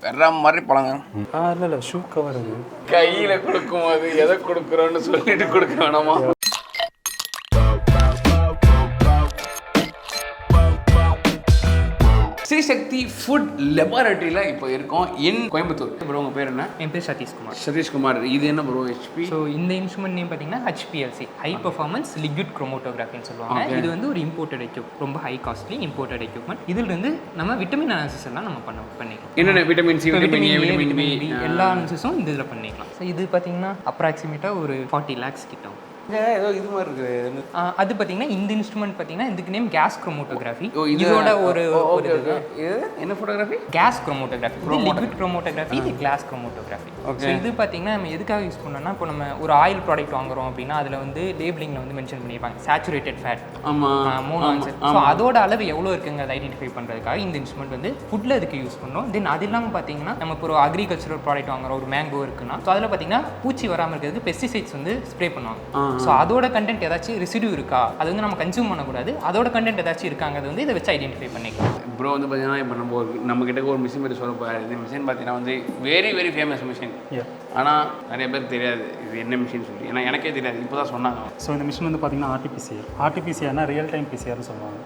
வேற மாதிரி பழங்க. இல்லை ஷூ கவர் அது கையில் கொடுக்கும் போது எதை கொடுக்குறோன்னு சொல்லிட்டு கொடுக்க வேணாமா? ஸ்ரீசக்தி ஃபுட் லெபார்ட்டரியில் இப்போ இருக்கோம் இன் கோயம்புத்தூர். ப்ரோ உங்கள் பேர் என்ன? என் பேர் சதீஷ்குமார். சதீஷ்குமார். இது என்ன ப்ரோ ஹெச்பி? ஸோ இந்த இன்ஸ்ட்ருமெண்ட் நேம் பார்த்தீங்கன்னா ஹெச்பிஎல்சி, ஹை பர்ஃபார்மன்ஸ் லிக்விட் குரோமோட்டோகிராஃபின்னு சொல்லுவாங்க. இது வந்து ஒரு இம்போர்ட்டட் எக்யூப், ரொம்ப ஹை காஸ்ட்லி இம்போர்ட்டட் எக்யூப்மெண்ட். இதிலிருந்து நம்ம விட்டமின் அனாலிசிஸ் எல்லாம் நம்ம பண்ணிக்கலாம். என்னென்ன vitamin C, vitamin A, vitamin B எல்லா அனாலிசிஸும் இந்த இதில் பண்ணிக்கலாம். ஸோ இது பார்த்தீங்கன்னா அப்ராக்சிமேட்டாக ஒரு 40 lakhs கிட்ட. ஏதோ இது மாதிரி இருக்குது. அது பார்த்தீங்கன்னா இந்த இன்ஸ்ட்ருமெண்ட் பார்த்தீங்கன்னா இதுக்கு நேம் கேஸ் குரோமோட்டோகிராஃபி. இதோட ஒரு என்ன ஃபோட்டோகிராஃபி? Gas chromatography. இது லிக்விட் குரோமோட்டோகிராஃபி, இது கிளாஸ் குரோமோட்டோகிராஃபி. ஸோ இது பார்த்தீங்கன்னா நம்ம எதுக்காக யூஸ் பண்ணோம்னா, இப்போ நம்ம ஒரு ஆயில் ப்ராடக்ட் வாங்குறோம் அப்படின்னா அதில் வந்து லேபிளிங்கில் வந்து மென்ஷன் பண்ணியிருப்பாங்க சேச்சுரேட்டட் ஃபேட், மோனோஅன்சட். ஸோ அதோட அளவு எவ்வளோ இருக்குங்கிறத ஐடென்டிஃபை பண்ணுறதுக்காக இந்த இன்ஸ்ட்ருமெண்ட் வந்து ஃபுட்டில் இதுக்கு யூஸ் பண்ணோம். தென் அது இல்லாமல் பார்த்தீங்கன்னா நம்ம இப்போ ஒரு அக்ரிகல்ச்சரல் ப்ராடக்ட் வாங்குறோம், ஒரு மேங்கோ இருக்குன்னா, ஸோ அதில் பார்த்தீங்கன்னா பூச்சி வராமல் இருக்கிறதுக்கு பெஸ்டிசைட்ஸ் வந்து ஸ்ப்ரே பண்ணுவாங்க. ஸோ அதோட கண்டென்ட் ஏதாச்சும் ரெசிடியூ இருக்கா, அது வந்து நம்ம கன்சியூம் பண்ணக்கூடாது, அதோட கண்டென்ட் ஏதாச்சும் இருக்காங்கிறது வந்து இதை வச்சு ஐடென்டிஃபை பண்ணிக்கலாம். ப்ரோ வந்து பார்த்தீங்கன்னா இப்போ நம்ம கிட்ட ஒரு மிஷின் பற்றி சொல்ல போகிறாரு. இந்த மிஷின் பார்த்தீங்கன்னா வந்து வெரி ஃபேமஸ் மிஷின். ஆனால் நிறைய பேருக்கு தெரியாது இது என்ன மிஷின் சொல்லி. ஏன்னா எனக்கே தெரியாது, இப்போ தான் சொன்னாங்க. ஸோ இந்த மிஷின் வந்து பார்த்தீங்கன்னா ஆர்டிபிசிஆர்னா ரியல் டைம் பிசிஆர்னு சொல்லுவாங்க.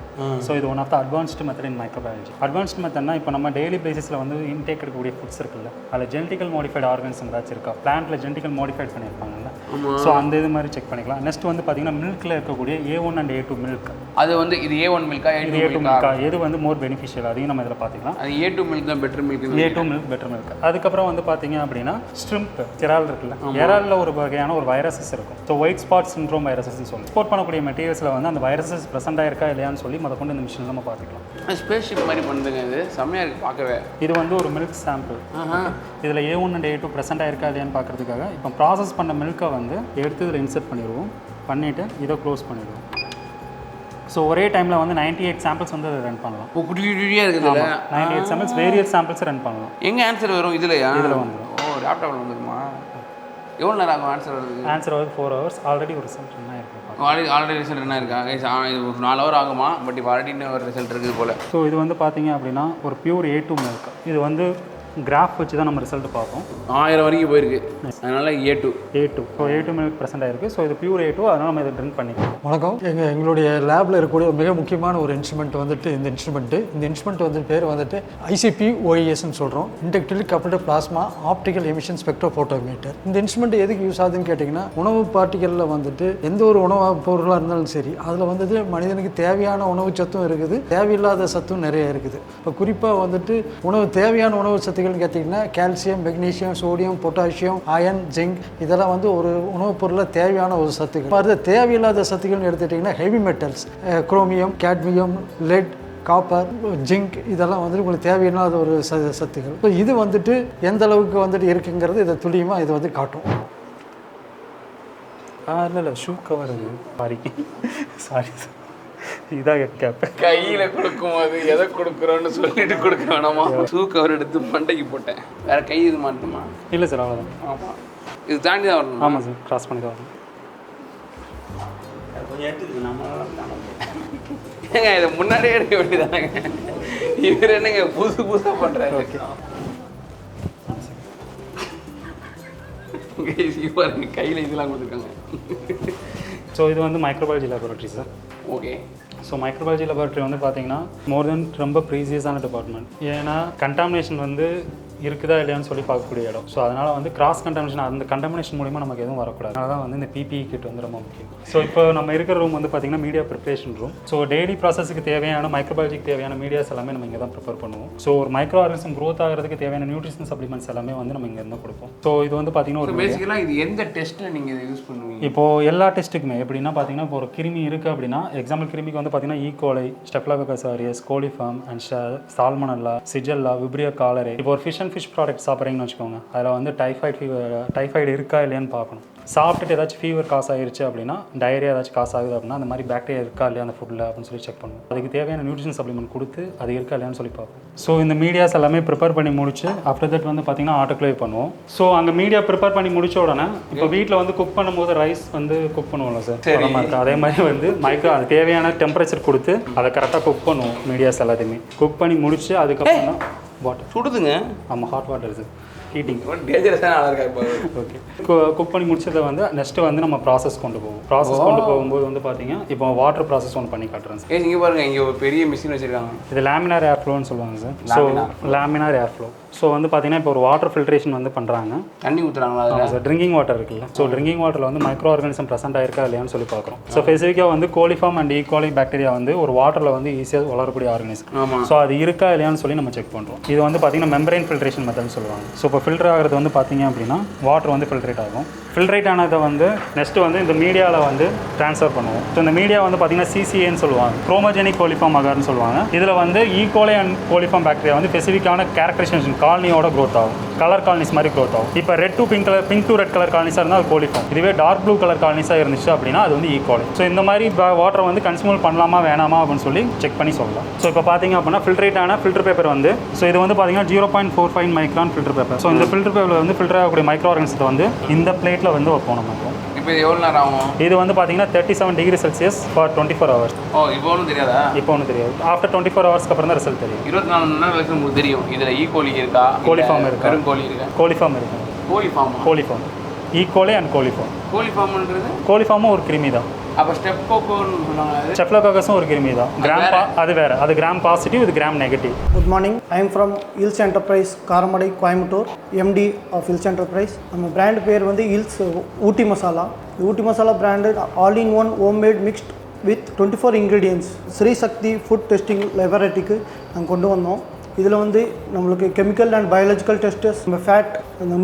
ஸோ இது one of the advanced method in microbiology. Advanced மெத்தட்னா இப்போ நம்ம டெய்லி பேசிஸில் வந்து இன்டேக் எடுக்கக்கூடிய ஃபுட்ஸ் இருக்குல்ல, அதில் ஜெனட்டிக்கல் மாடிஃபைட் ஆர்கன்ஸ் ஏதாச்சும் இருக்கா, பிளான்ட்டில் ஜெனட்டிக்கல் மாடிஃபைட் பண்ணியிருப்பாங்கல்ல, ஸோ அந்த இது மாதிரி செக் பண்ணிக்கலாம். நெக்ஸ்ட் வந்து பார்த்தீங்கன்னா மில்கில் இருக்கக்கூடிய A1 and A2 மில்க், அது வந்து இது A1 மில்கா A2 மில்கா எது வந்து மோர் பெனிஃபிஷியல், அதையும் நம்ம இதில் பார்த்துக்கலாம். அது A2 மில்க் தான் better milk. A2 milk better milk. அதுக்கப்புறம் வந்து பார்த்தீங்க அப்படின்னா ஸ்ட்ரிம்ப், இறால் இருக்குல்ல, இறாலில் ஒரு வகையான ஒரு வைரஸஸ் இருக்கும். ஸோ ஒயிட் ஸ்பாட் சிண்ட்ரோம் வைரஸஸ்ன்னு சொல்லி இம்போர்ட் பண்ணக்கூடிய மெட்டீரியல்ஸில் வந்து அந்த வைரஸஸ் ப்ரெசென்ட் ஆயிருக்கா இல்லையான்னு சொல்லி அதை கொண்டு இந்த மிஷினில் நம்ம பார்த்துக்கலாம். ஸ்பேஸ் ஷிப் மாதிரி பண்ணுதுங்க, இது செம்மையாக இருக்குது பார்க்கவே. இது வந்து ஒரு மில்க் சாம்பிள். இதில் A1 and A2 ப்ரெசென்ட் ஆயிருக்கா இல்லையான்னு பார்க்குறதுக்காக இப்போ ப்ராசஸ் பண்ண மில்கை வந்து எடுத்து இதில் இன்சர்ட் பண்ணிடுவோம். பண்ணிவிட்டு இதை க்ளோஸ் பண்ணிடுவோம். ஸோ ஒரே டைமில் வந்து 98 சாம்பிள்ஸ் வந்து அதை ரன் பண்ணலாம். குட்டி குட்டியாக இருக்குது. 98 சாம்பிள்ஸ் வேரியஸ் சாம்பிள்ஸ் ரன் பண்ணலாம். எங்கே ஆன்சர் வரும்? இதுலையா? இதில் வந்துடும். லேப்டாப்பில் வந்துடுமா? எவ்வளோ நேரம் ஆகும் ஆன்சர் வருது? ஆன்சர் வந்து 4 hours. ஆல்ரெடி ஒரு ரிசல்ட் என்ன இருக்குது, ஆல்ரெடி ரிசல்ட் என்ன இருக்கா? ஒரு 4 hour ஆகுமா? பட் இப்போ ஆல்ரெடி இன்னும் ஒரு ரிசல்ட் இருக்குது போல். ஸோ இது வந்து பார்த்தீங்க அப்படின்னா ஒரு பியூர் A2 மில்க். இது வந்து கிராஃப் வச்சு தான் நம்ம ரிசல்ட் பார்ப்போம். 1000 வரைக்கும் போயிருக்கு, அதனால் A2. So A2 milk present ஆயிருக்கு. ஸோ இது பியூர் A2, அதனால் நம்ம இதை ட்ரிங்க் பண்ணிக்கலாம். வணக்கம். எங்களுடைய லேபில் இருக்கக்கூடிய ஒரு மிக முக்கியமான ஒரு இன்ஸ்ட்ருமெண்ட் வந்துட்டு இந்த இன்ஸ்ட்ருமெண்ட் வந்து பேர் வந்துட்டு ICP-OESன்னு சொல்கிறோம், இன்டெக்டிவ்லி கப்ளடு பிளாஸ்மா ஆப்டிக்கல் எமிஷன் ஸ்பெக்ட்ரோஃபோட்டோமீட்டர். இந்த இன்ஸ்ட்ருமெண்ட் எதுக்கு யூஸ் ஆகுதுன்னு கேட்டிங்கன்னா, உணவு பார்ட்டிகளில் வந்துட்டு எந்த ஒரு உணவு பொருளாக இருந்தாலும் சரி, அதில் வந்துட்டு மனிதனுக்கு தேவையான உணவு சத்தும் இருக்குது, தேவையில்லாத சத்தும் நிறைய இருக்குது. இப்போ குறிப்பாக வந்துட்டு தேவையான உணவு சத்துக்கள் கேட்டிங்கன்னா calcium, magnesium, sodium, potassium, iron, zinc இதெல்லாம் வந்து ஒரு உணவுப் பொருளில் தேவையான ஒரு சத்துக்கள். அது தேவையில்லாத சத்துக்கள்னு எடுத்துட்டிங்கன்னா heavy metals, chromium, cadmium, let, copper, zinc இதெல்லாம் வந்துட்டு உங்களுக்கு தேவையில்லாத ஒரு சத்துக்கள். ஸோ இது வந்துட்டு எந்த அளவுக்கு வந்துட்டு இருக்குங்கிறது இதை துல்லியமாக இது வந்து காட்டும். இல்லை ஷூ கவர் அது சாரி இதாக கேட்பேன். கையில் கொடுக்கும் போது எதை கொடுக்குறோன்னு சொல்லிட்டு கொடுக்க வேணாமா? ஷூ கவர் எடுத்து மண்டைக்கு போட்டேன். வேற கை இது மாட்டோமா? இல்லை சார், அவ்வளோதான். ஆமாம், இது தாண்டி தான் வரணும். ஆமாம் சார், கிராஸ் பண்ணி தான் வரணும். கொஞ்சம் எடுத்துக்கு ஏங்க இதை முன்னாடியே எடுக்க வேண்டியதானங்க. இவர் என்னங்க புதுசாக பண்ணுறாரு? ஓகே, கையில் இதெல்லாம் கொடுத்துருக்காங்க. ஸோ இது வந்து microbiology laboratory sir. Okay. So microbiology laboratory வந்து பார்த்தீங்கன்னா மோர் தென் ரொம்ப ப்ரீசியஸான டிபார்ட்மெண்ட். ஏன்னா கண்டாமினேஷன் வந்து இருக்குதா இல்லையான்னு சொல்லி பார்க்கக்கூடிய இடம். ஸோ அதனால் வந்து கிராஸ் கண்டாமினேஷன், அந்த கண்டாமினேஷன் மூலிமா நமக்கு எதுவும் வரக்கூடாது. அதனால தான் வந்து இந்த PPE கிட் வந்து ரொம்ப முக்கியம். ஸோ இப்போ நம்ம இருக்கிற ரூம் வந்து பார்த்திங்கன்னா media preparation room. So daily ப்ராசஸுக்கு தேவையான மைக்ரோபயாலஜிக்கு தேவையான மீடியாஸ் எல்லாமே நம்ம இங்கே தான் ப்ரிப்பேர் பண்ணுவோம். ஸோ ஒரு மைக்ரோ ஆர்கனிசம் க்ரோத் ஆகிறதுக்கு தேவையான நியூட்ரிஷன் சப்ளிமெண்ட்ஸ் எல்லாமே வந்து நம்ம இங்கே இருந்தால் கொடுப்போம். ஸோ இது வந்து பார்த்திங்கன்னா ஒரு பேசிக்கலாக இது எந்த டெஸ்ட்டில் நீங்கள் இதை யூஸ் பண்ணுவீங்க? இப்போது எல்லா டெஸ்ட்டுக்குமே எப்படின்னா பார்த்தீங்கன்னா, இப்போ ஒரு கிருமி இருக்குது அப்படின்னா, எக்ஸாம்பிள் கிருமிக்கு வந்து பார்த்தீங்கன்னா E coli, Staphylococcus aureus, coliform and Salmonella, Shigella, Vibrio cholerae. இப்போ ஒரு ஃபிஷ் ப்ராடக்ட் சாப்பிட்றீங்கன்னு வச்சுக்கோங்க, அதில் வந்து டைஃபாய்டு இருக்கா இல்லையான்னு பார்க்கணும். சாப்பிட்டுட்டு ஏதாச்சும் ஃபீவர் காசு ஆகிருச்சு அப்படின்னா, டயரியா ஏதாச்சும் காசு ஆகுது அப்படின்னா, அந்த மாதிரி பாக்டீரியா இருக்கா இல்லையா அந்த ஃபுட்டில் அப்படின்னு சொல்லி செக் பண்ணுவோம். அதுக்கு தேவையான நியூட்ரிஷன் சப்ளிமெண்ட் கொடுத்து அது இருக்கா இல்லையான்னு சொல்லி பார்ப்போம். ஸோ இந்த மீடியாஸ் எல்லாமே ப்ரிப்பேர் பண்ணி முடிச்சு ஆஃப்டர் தட் வந்து பார்த்தீங்கன்னா ஆட்டோக்ளேவ் பண்ணுவோம். ஸோ அங்கே மீடியா ப்ரிப்பேர் பண்ணி முடிச்ச உடனே இப்போ வீட்டில் வந்து குக் பண்ணும்போது ரைஸ் வந்து குக் பண்ணுவோம்ல சார், அதே மாதிரி வந்து அது தேவையான டெம்பரேச்சர் கொடுத்து அதை கரெக்டாக குக் பண்ணுவோம். மீடியாஸ் எல்லாத்தையுமே குக் பண்ணி முடிச்சு அதுக்கப்புறம் தான் வாட்டர். சுடுதுங்க. ஆமாம், ஹாட் வாட்டர் இது ஹீட்டிங். டேஞ்சரஸான ஆளாக இருக்கா இப்போ. ஓகே, குக் பண்ணி முடிச்சதை வந்து நெக்ஸ்ட்டு வந்து நம்ம ப்ராசஸ் கொண்டு போவோம். ப்ராசஸ் கொண்டு போகும்போது வந்து பார்த்தீங்க இப்போ வாட்டர் ப்ராசஸ் ஒன்று பண்ணி காட்டுறேன் சார். இங்கே பாருங்கள், இங்கே ஒரு பெரிய மிஷின் வச்சுருக்காங்க. இது லேமினார் ஏர் ஃப்ளோன்னு சொல்லுவாங்க சார். ஸோ லேமினார் ஏர் ஃப்ளோ. ஸோ வந்து பார்த்தீங்கன்னா இப்போ ஒரு வாட்டர் ஃபில்ட்ரேஷன் வந்து பண்ணுறாங்க. தண்ணி ஊற்றுறாங்களா? ஆமாம் சார். ட்ரிங்கிங் வாட்டர் இருக்குல்ல, ஸோ ட்ரிங்கிங் வாட்டரில் வந்து மைக்ரோ ஆர்கானிசம் ப்ரெசென்ட் ஆயிருக்கா இல்லையான்னு சொல்லி பார்க்குறோம். ஸோ ஸ்பெசிஃபிக்காக வந்து கோலிஃபார்ம் அண்ட் ஈகோலி பாக்டீரியா வந்து ஒரு வாட்டரில் வந்து ஈஸியாக வளரக்கூடிய ஆர்கானிசம். ஆமாம். ஸோ அது இருக்கா இல்லையான்னு சொல்லி நம்ம செக் பண்ணுறோம். இது வந்து பார்த்தீங்கன்னா மெம்பரைன் ஃபில்ட்ரேஷன் மெத்தட்னு சொல்லுவாங்க. ஸோ இப்போ ஃபில்டர் ஆகிறது வந்து பார்த்தீங்க அப்படின்னா வாட்டர் வந்து ஃபில்ட்ரேட் ஆகும். ஃபில்ட்ரேட் ஆனதை வந்து நெக்ஸ்ட்டு வந்து இந்த மீடியாவில் வந்து ட்ரான்ஸ்ஃபர் பண்ணுவோம். ஸோ இந்த மீடியா வந்து பார்த்தீங்கன்னா சிசிஏன்னு சொல்லுவாங்க, குரோமோஜெனிக் கோலிஃபார்ம் அகார்னு சொல்லுவாங்க. இதில் வந்து ஈகோலி அண்ட் கோலிஃபார்ம் பாக்டீரியா வந்து ஸ்பெசிஃபிக்கான கேரக்டரைசேஷன் காலனியோட க்ரோத் ஆகும். கலர் காலனிஸ் மாதிரி க்ரோத் ஆகும். இப்போ red to pink colour, pink to red colour காலனிஸாக இருந்தால் அது கோலிஃபார்ம். இதுவே டார்க் ப்ளூ கலர் காலனிஸாக இருந்துச்சு அப்படின்னா அது வந்து ஈகோலி. ஸோ இந்த மாதிரி வாட்டரை வந்து கன்சியூம் பண்ணலாமா வேணாமா அப்படின்னு சொல்லி செக் பண்ணி சொல்லலாம். ஸோ இப்போ பார்த்தீங்க அப்படின்னா ஃபில்ட்ரேட் ஆன ஃபில்டர் பேப்பர் வந்து ஸோ இது வந்து பார்த்தீங்கன்னா 0.45 மைக்ரான் ஃபில்டர் பேப்பர். ஸோ இந்த ஃபில்டர் பேப்பரில் வந்து ஃபில்டர் ஆகக்கூடிய மைக்ரோ ஆர்கானிசத்தை வந்து இந்த பிளேட்டில் வந்து வைப்போம் நம்ம. இப்போ இது எவ்வளோ நேரம் ஆகும்? இது வந்து பார்த்தீங்கன்னா 37 டிகிரி செல்சியஸ் ஃபார் 24 ஹவர்ஸ். ஓ, இப்போ ஒன்றும் தெரியாதா? இப்போ ஒன்றும் தெரியாது. ஆஃப்டர் 24 ஹவர்ஸ்க்கு அப்புறம் தான் ரிசல்ட் தெரியும். 24 மணி நேரம் கழிச்சு உங்களுக்கு தெரியும் இதில் ஈகோலி இருக்கா, கோலிஃபார்ம் இருக்கா, கருங்கோலி இருக்கா. கோலிஃபார்ம் இருக்கு. Coliform E coli and coliform. கோலிஃபார்ம்ன்றது கோலிஃபார்மும் ஒரு கிருமி தான். அப்போ ஸ்டெப்கோக்கோன்னு சொன்னாங்க. ஸ்டெப்லோகாக்கஸும் ஒரு கிருமி தான். அது வேற. அது கிராம் பாசிட்டிவ், இது gram negative. Good morning. I am from Hills Enterprise, Karamadai, Coimbatore, MD of Hills Enterprise. நம்ம பிராண்ட் பேர் வந்து ஹில்ஸ் ஊட்டி மசாலா. இந்த Ooty masala brand all in one homemade mixed with 24 ingredients Sri Sakthi food testing லெபரட்டரிக்கு நாங்கள் கொண்டு வந்தோம். இதில் வந்து நம்மளுக்கு கெமிக்கல் அண்ட் பயாலஜிக்கல் டெஸ்டஸ், நம்ம ஃபேட்,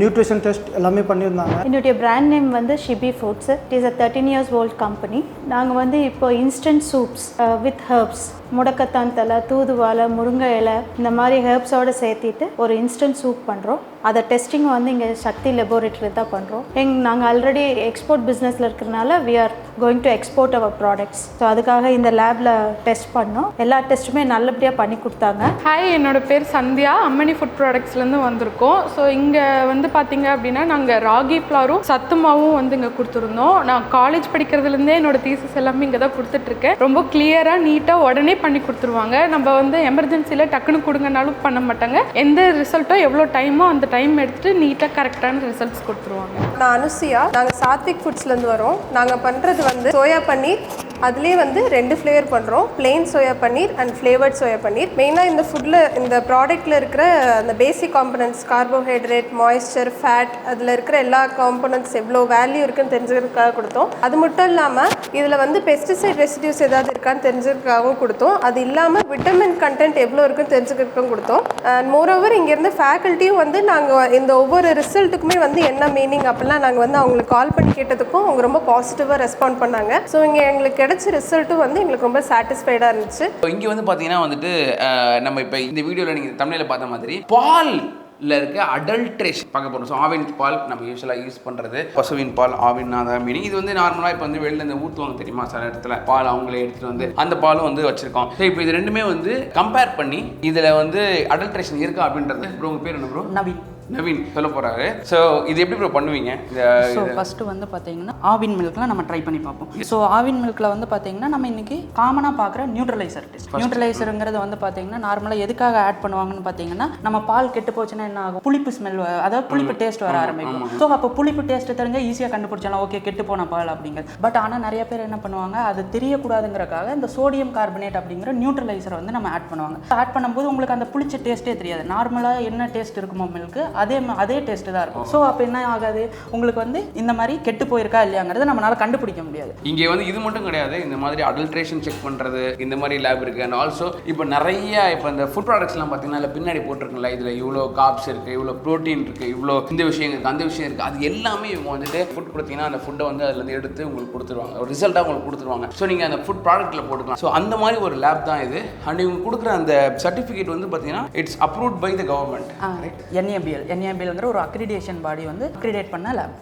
நியூட்ரிஷன் டெஸ்ட் எல்லாமே பண்ணியிருந்தாங்க. என்னுடைய பிராண்ட் நேம் வந்து Shibi Foods. It is a 13 years old company. நாங்கள் வந்து இப்போ இன்ஸ்டன்ட் சூப்ஸ் வித் ஹெர்ப்ஸ், முடக்கத்தான் தலை, தூதுவாலை, முருங்கை இலை, இந்த மாதிரி ஹெர்ப்ஸோடு சேர்த்திட்டு ஒரு இன்ஸ்டன்ட் சூப் பண்ணுறோம். அதை டெஸ்டிங் வந்து இங்கே சக்தி லெபோரேட்டரியில் தான் பண்ணுறோம். நாங்கள் ஆல்ரெடி எக்ஸ்போர்ட் பிஸ்னஸில் இருக்கிறனால we are going to export our products. So அதுக்காக இந்த லேபில் டெஸ்ட் பண்ணோம். எல்லா டெஸ்ட்டுமே நல்லபடியாக பண்ணி கொடுத்தாங்க. ஹாய், என்னோட பேர் சந்தியா. அம்மணி ஃபுட் ப்ராடக்ட்ஸ்லேருந்து வந்திருக்கோம். ஸோ இங்கே வந்து பார்த்தீங்க அப்படின்னா நாங்கள் ராகி ஃப்ளாரும் சத்துமாவும் வந்து இங்கே கொடுத்துருந்தோம். நான் காலேஜ் படிக்கிறதுலேருந்தே என்னோட தீசஸ் எல்லாமே இங்கே தான் கொடுத்துட்ருக்கேன். ரொம்ப கிளியராக நீட்டாக உடனே பண்ணி கொடுத்துருவாங்க. நம்ம வந்து எமர்ஜென்சியில் டக்குன்னு கொடுங்கனாலும் பண்ண மாட்டாங்க. எந்த ரிசல்ட்டோ எவ்வளோ டைமோ அந்த டைம் எடுத்துகிட்டு நீட்டாக கரெக்டான ரிசல்ட்ஸ் கொடுத்துருவாங்க. நான் அனுசியா. நாங்கள் சாத்விக் ஃபுட்ஸ்லேருந்து வரோம். நாங்கள் பண்ணுறது வந்து சோயா பன்னீர். அதுலேயே வந்து 2 ஃப்ளேவர் பண்ணுறோம், plain soya paneer and flavoured soya paneer. மெயினாக இந்த ஃபுட்டில், இந்த ப்ராடக்ட்டில் இருக்கிற அந்த basic components, carbohydrate, moisture, fat, அதில் இருக்கிற எல்லா காம்பனன்ட்ஸ் எவ்வளோ வேல்யூ இருக்குன்னு தெரிஞ்சுக்கிறதுக்காக கொடுத்தோம். அது மட்டும் இல்லாமல் இதில் வந்து பெஸ்டிசைட் ரெசிடியூஸ் ஏதாவது இருக்கான்னு தெரிஞ்சுக்கிறதுக்காகவும் கொடுத்தோம். அது இல்லாமல் விட்டமின் கண்டென்ட் எவ்வளோ இருக்குன்னு தெரிஞ்சுக்கிறதுக்கும் கொடுத்தோம். அண்ட் மோரோவர் இங்கேருந்து ஃபேக்கல்ட்டியும் வந்து நாங்கள் இந்த ஒவ்வொரு ரிசல்ட்டுக்குமே வந்து என்ன மீனிங் அப்படிலாம் நாங்கள் வந்து அவங்களுக்கு கால் பண்ணி கேட்டதுக்கும் அவங்க ரொம்ப பாசிட்டிவாக ரெஸ்பாண்ட் பண்ணாங்க. ஸோ இங்கே எங்களுக்கு கிடைச்ச ரிசல்ட்டும் வந்து எங்களுக்கு ரொம்ப சாட்டிஸ்ஃபைடாக இருந்துச்சு. இங்கே வந்து பார்த்தீங்கன்னா வந்துட்டு நம்ம இப்போ இந்த வீடியோவில் நீங்கள் தமிழில் பார்த்த மாதிரி பால் இருக்க அடல்ட்ரேஷன் பார்க்க போகிறோம். ஸோ ஆவின் பால் நம்ம யூஸ்வலாக யூஸ் பண்ணுறது பசுவின் பால், ஆவின் தான் மீனிங். இது வந்து நார்மலாக இப்போ வந்து வெளியில் இந்த ஊற்றுவாங்க தெரியுமா, சில இடத்துல பால் அவங்களே எடுத்துகிட்டு வந்து அந்த பாலும் வந்து வச்சுருக்கோம். ஸோ இப்போ இது ரெண்டுமே வந்து கம்பேர் பண்ணி இதில் வந்து அடல்ட்ரேஷன் இருக்கா அப்படின்றது. ப்ரோ உங்கள் பேர் என்ன ப்ரோ? நவீன் சொல்ல போகிறாரு. ஸோ இது எப்படி ப்ரோ பண்ணுவீங்க? ஸோ ஃபஸ்ட்டு வந்து பார்த்தீங்கன்னா ஆவின் மில்க்லாம் நம்ம ட்ரை பண்ணி பார்ப்போம். ஸோ ஆவின் மில்கில் வந்து பார்த்தீங்கன்னா நம்ம இன்றைக்கி காமனாக பார்க்குற நியூட்ரலைசர் டெஸ்ட். நியூட்ரலைசருங்கிறது வந்து பார்த்தீங்கன்னா நார்மலாக எதுக்காக ஆட் பண்ணுவாங்கன்னு பார்த்தீங்கன்னா நம்ம பால் கெட்டு போச்சுன்னா என்ன ஆகும், புளிப்பு ஸ்மெல், அதாவது புளிப்பு டேஸ்ட் வர ஆரம்பிக்கும். ஸோ அப்போ புளிப்பு டேஸ்ட்டு தெரிஞ்சால் ஈஸியாக கண்டுபிடிச்சலாம், ஓகே கெட்டு போன பால் அப்படிங்கிறது. பட் ஆனால் நிறைய பேர் என்ன பண்ணுவாங்க, அது தெரியக்கூடாதுங்கிறக்காக இந்த சோடியம் கார்பனேட் அப்படிங்கிற நியூட்ரலைசரை வந்து நம்ம ஆட் பண்ணுவாங்க. ஆட் பண்ணும்போது உங்களுக்கு அந்த புளிச்ச டேஸ்ட்டே தெரியாது. நார்மலாக என்ன டேஸ்ட் இருக்குமோ மில்க்கு அதே டேஸ்ட்டு தான் இருக்கும். ஸோ அப்போ என்ன ஆகாது, உங்களுக்கு வந்து இந்த மாதிரி கெட்டு போயிருக்கா இல்லையாங்கிறது நம்மளால கண்டுபிடிக்க முடியாது. இங்கே வந்து இது மட்டும் கிடையாது, இந்த மாதிரி அடல்ட்ரேஷன் செக் பண்ணுறது இந்த மாதிரி லேப் இருக்குது. அண்ட் ஆல்சோ இப்போ நிறைய இப்போ இந்த ஃபுட் ப்ராடக்ட்ஸ்லாம் பார்த்தீங்கன்னா இல்லை பின்னாடி போட்டிருக்குல்ல, இதில் இவ்வளோ காப்ஸ் இருக்குது, இவ்வளோ ப்ரோட்டீன் இருக்குது, இவ்வளோ இந்த விஷயம் இருக்குது, அந்த விஷயம் இருக்குது. அது எல்லாமே இவங்க வந்துட்டு ஃபுட் கொடுத்தீங்கன்னா அந்த ஃபுட்டை வந்து அதுலேருந்து எடுத்து உங்களுக்கு கொடுத்துருவாங்க, ஒரு ரிசல்ட்டாக உங்களுக்கு கொடுத்துருவாங்க. ஸோ நீங்கள் அந்த ஃபுட் ப்ராடக்ட்டில் போட்டுக்கலாம். ஸோ அந்த மாதிரி ஒரு லேப் தான் இது. அண்ட் இவங்க கொடுக்குற அந்த சர்டிஃபிகேட் வந்து பார்த்தீங்கன்னா it's approved by the government. NABLங்கிற ஒரு அக்ரிடேஷன் பாடி வந்து அக்ரிடேட் பண்ண லேப்.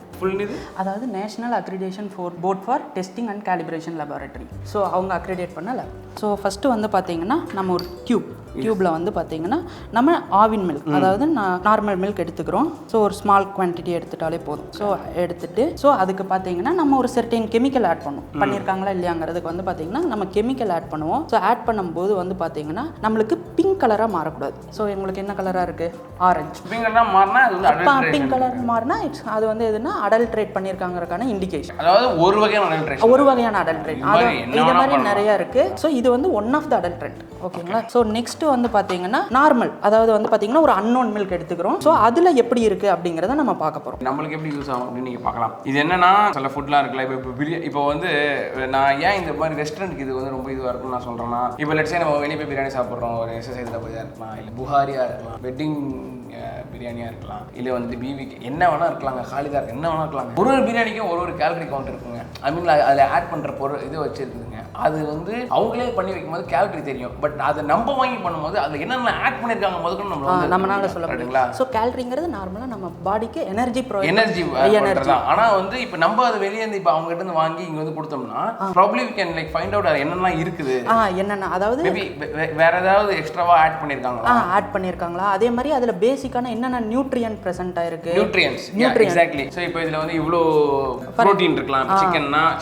அதாவது national accreditation board for testing and calibration laboratory. So அவங்க அக்ரிடேட் பண்ண லேப். ஸோ ஃபஸ்ட்டு வந்து பார்த்தீங்கன்னா நம்ம ஒரு டியூப்பில் வந்து பார்த்தீங்கன்னா நம்ம ஆவின் மில்க், அதாவது நார்மல் மில்க் எடுத்துக்கிறோம். ஸோ ஒரு ஸ்மால் குவான்டிட்டி எடுத்துட்டாலே போதும். ஸோ எடுத்துட்டு ஸோ அதுக்கு பார்த்தீங்கன்னா நம்ம ஒரு சர்டைன் கெமிக்கல் ஆட் பண்ணியிருக்காங்களா இல்லையாங்கிறதுக்கு வந்து பார்த்தீங்கன்னா நம்ம கெமிக்கல் ஆட் பண்ணுவோம். ஸோ ஆட் பண்ணும்போது வந்து பார்த்தீங்கன்னா நம்மளுக்கு பிங்க் கலராக மாறக்கூடாது. ஸோ உங்களுக்கு என்ன கலராக இருக்குது? ஆரஞ்சு. பிங்க்லாம் மாறினா அது வந்து adulteration. பிங்க் கலர் மாறினா அது வந்து எதுனா அடல்ட்ரேட் பண்ணியிருக்காங்கிறதுக்கான இண்டிகேஷன். அதாவது ஒரு வகையான adulteration. ஒரு வகையான அடல்ட்ரேட். அது இது மாதிரி நிறைய இருக்குது. ஸோ இது வந்து ஒன் ஆஃப் த அடல்ட்ரேட். ஓகேங்களா? ஸோ நெக்ஸ்ட் வந்து பார்த்தீங்கன்னா நார்மல், அதாவது வந்து பார்த்தீங்கன்னா ஒரு அன்னோன் மில்க் எடுத்துக்கிறோம். ஸோ அதில் எப்படி இருக்குது அப்படிங்கிறத நம்ம பார்க்க போகிறோம். நம்மளுக்கு எப்படி யூஸ் ஆகும் அப்படின்னு நீங்கள் பார்க்கலாம். இது என்னன்னா சில ஃபுட்லாம் இருக்குல்ல, இப்போ வந்து நான் ஏன் இந்த மாதிரி ரெஸ்டாரண்ட்க்கு இது வந்து ரொம்ப இதுவாக இருக்கும்னு நான் சொல்கிறேன்னா, இப்போ லெட்ஸே நம்ம வெளியே போய் பிரியாணி சாப்பிட்றோம், ஒரு எக்ஸசைஸில் போய் இருக்கலாம், இல்லை புகாரியாக இருக்கலாம், வெட்டிங் பிரியாணியாக இருக்கலாம், இல்லை வந்து பிவிக்கு என்ன வேணா இருக்கலாங்க, ஹாலிதாக என்ன வேணா இருக்கலாங்க. ஒரு பிரியாணிக்கும் ஒரு கேலரி கவுண்ட் இருக்குங்க. ஐ மீன் அதில் ஆட் பண்ணுற பொருள் இது வச்சுருக்குதுங்க. அது வந்து அவங்களே பண்ணி வைக்கும்போது கேலரி தெரியும். பட் அதை நம்ம வாங்கி பண்ணும்போது அதில் என்னென்ன ஆட் பண்ணியிருக்காங்க முதல்ல நம்மளால சொல்ல முடியுங்களா? ஸோ கேலரிங்கிறது நார்மலாக நம்ம பாடிக்கு எனர்ஜி எனர்ஜி. ஆனால் வந்து இப்போ நம்ம அதை வெளியே இருந்து இப்போ அவங்க கிட்ட இருந்து வாங்கி இங்கே வந்து கொடுத்தோம்னா probably we can like find out அது என்னெல்லாம் இருக்குது. என்னென்ன, அதாவது மேபி வேற ஏதாவது எக்ஸ்ட்ராவா ஆட் பண்ணியிருக்காங்களா? ஆட் பண்ணியிருக்காங்களா? அதே மாதிரி அதில் பேசிக்கான என்னென்ன நியூட்ரியன்ட் ப்ரெசென்ட் ஆயிருக்கு. Nutrients exactly. ஸோ இப்போ இதில் வந்து இவ்வளோ ப்ரோட்டீன் இருக்கலாம்.